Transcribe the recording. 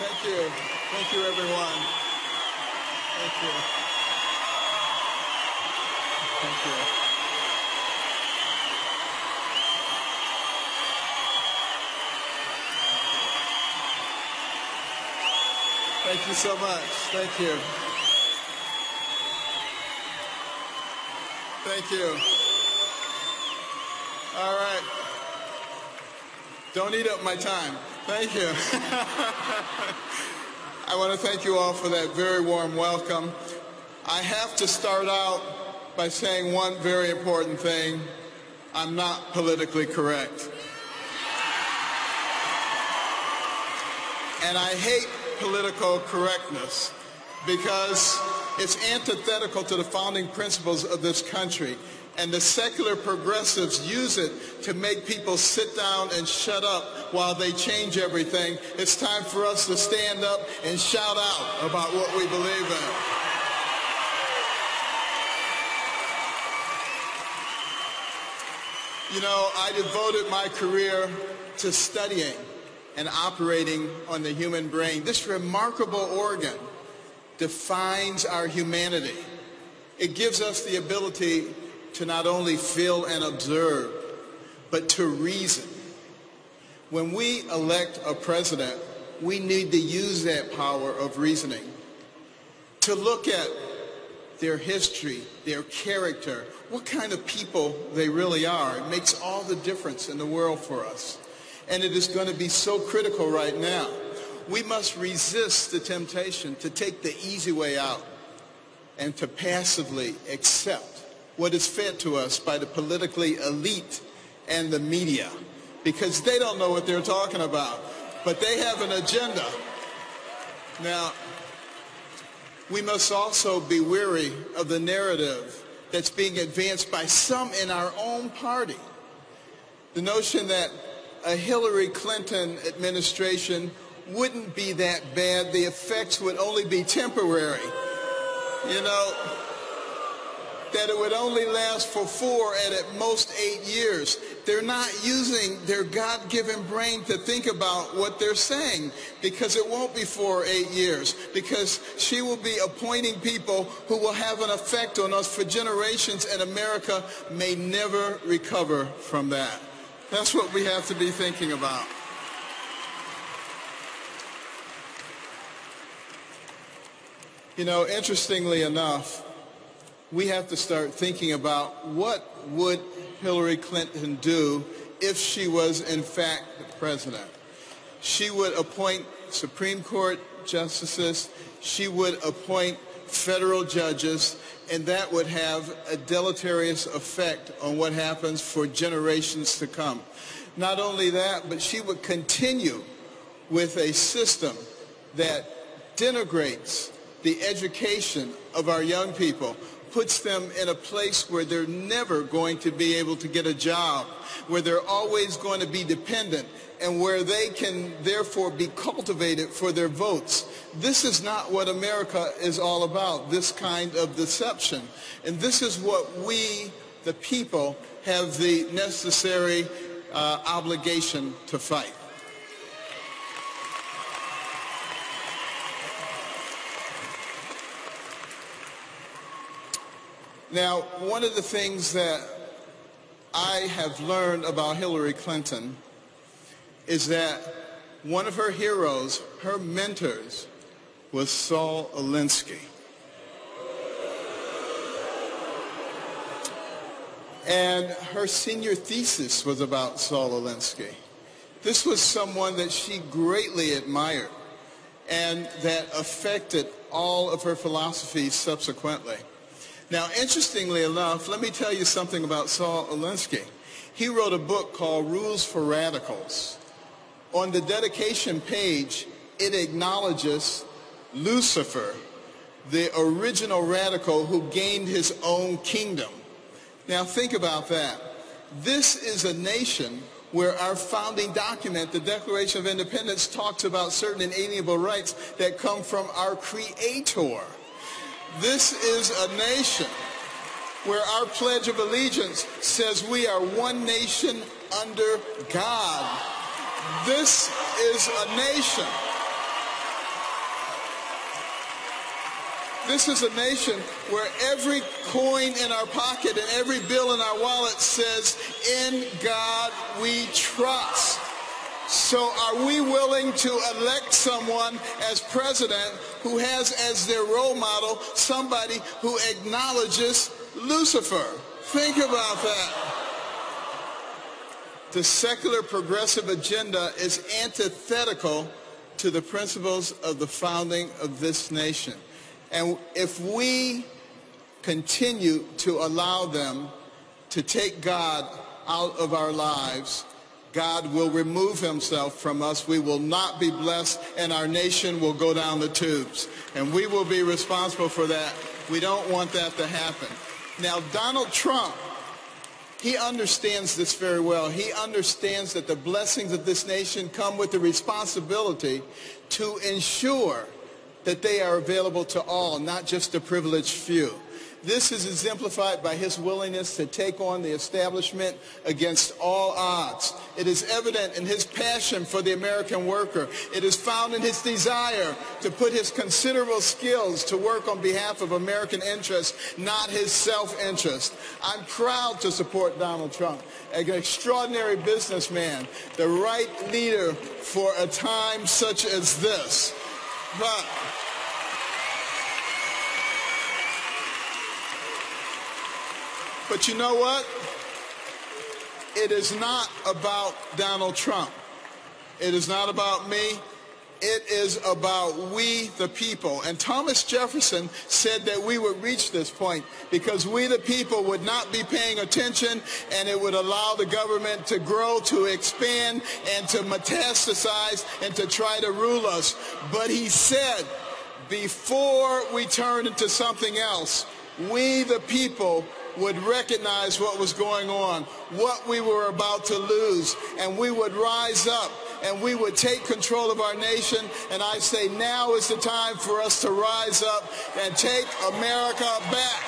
Thank you. Thank you, everyone. Thank you. Thank you. Thank you so much. Thank you. Thank you. All right. Don't eat up my time. Thank you. I want to thank you all for that very warm welcome. I have to start out by saying one very important thing. I'm not politically correct. And I hate political correctness because it's antithetical to the founding principles of this country. And the secular progressives use it to make people sit down and shut up while they change everything. It's time for us to stand up and shout out about what we believe in. You know, I devoted my career to studying and operating on the human brain. This remarkable organ defines our humanity. It gives us the ability to not only feel and observe, but to reason. When we elect a president, we need to use that power of reasoning to look at their history, their character, what kind of people they really are. It makes all the difference in the world for us. And it is going to be so critical right now. We must resist the temptation to take the easy way out and to passively accept what is fed to us by the politically elite and the media, because they don't know what they're talking about, but they have an agenda. Now, we must also be weary of the narrative that's being advanced by some in our own party. The notion that a Hillary Clinton administration wouldn't be that bad, the effects would only be temporary. You know, that it would only last for 4 and at most 8 years. They're not using their God-given brain to think about what they're saying, because it won't be 4 or 8 years, because she will be appointing people who will have an effect on us for generations, and America may never recover from that. That's what we have to be thinking about. You know, interestingly enough, we have to start thinking about what would Hillary Clinton do if she was in fact the president. She would appoint Supreme Court justices, she would appoint federal judges, and that would have a deleterious effect on what happens for generations to come. Not only that, but she would continue with a system that denigrates the education of our young people, puts them in a place where they're never going to be able to get a job, where they're always going to be dependent, and where they can therefore be cultivated for their votes. This is not what America is all about, this kind of deception. And this is what we, the people, have the necessary obligation to fight. Now, one of the things that I have learned about Hillary Clinton is that one of her heroes, her mentors, was Saul Alinsky. And her senior thesis was about Saul Alinsky. This was someone that she greatly admired and that affected all of her philosophies subsequently. Now, interestingly enough, let me tell you something about Saul Alinsky. He wrote a book called Rules for Radicals. On the dedication page, it acknowledges Lucifer, the original radical who gained his own kingdom. Now, think about that. This is a nation where our founding document, the Declaration of Independence, talks about certain inalienable rights that come from our Creator. This is a nation where our Pledge of Allegiance says we are one nation under God. This is a nation This is a nation where every coin in our pocket and every bill in our wallet says, "In God we trust." So are we willing to elect someone as president who has as their role model somebody who acknowledges Lucifer? Think about that. The secular progressive agenda is antithetical to the principles of the founding of this nation. And if we continue to allow them to take God out of our lives, God will remove himself from us. We will not be blessed, and our nation will go down the tubes. And we will be responsible for that. We don't want that to happen. Now, Donald Trump, he understands this very well. He understands that the blessings of this nation come with the responsibility to ensure that they are available to all, not just the privileged few. This is exemplified by his willingness to take on the establishment against all odds. It is evident in his passion for the American worker. It is found in his desire to put his considerable skills to work on behalf of American interests, not his self-interest. I'm proud to support Donald Trump, an extraordinary businessman, the right leader for a time such as this. But you know what? It is not about Donald Trump. It is not about me. It is about we, the people. And Thomas Jefferson said that we would reach this point because we, the people, would not be paying attention, and it would allow the government to grow, to expand, and to metastasize, and to try to rule us. But he said, before we turn into something else, we, the people, would recognize what was going on, what we were about to lose, and we would rise up and we would take control of our nation. And I say now is the time for us to rise up and take America back.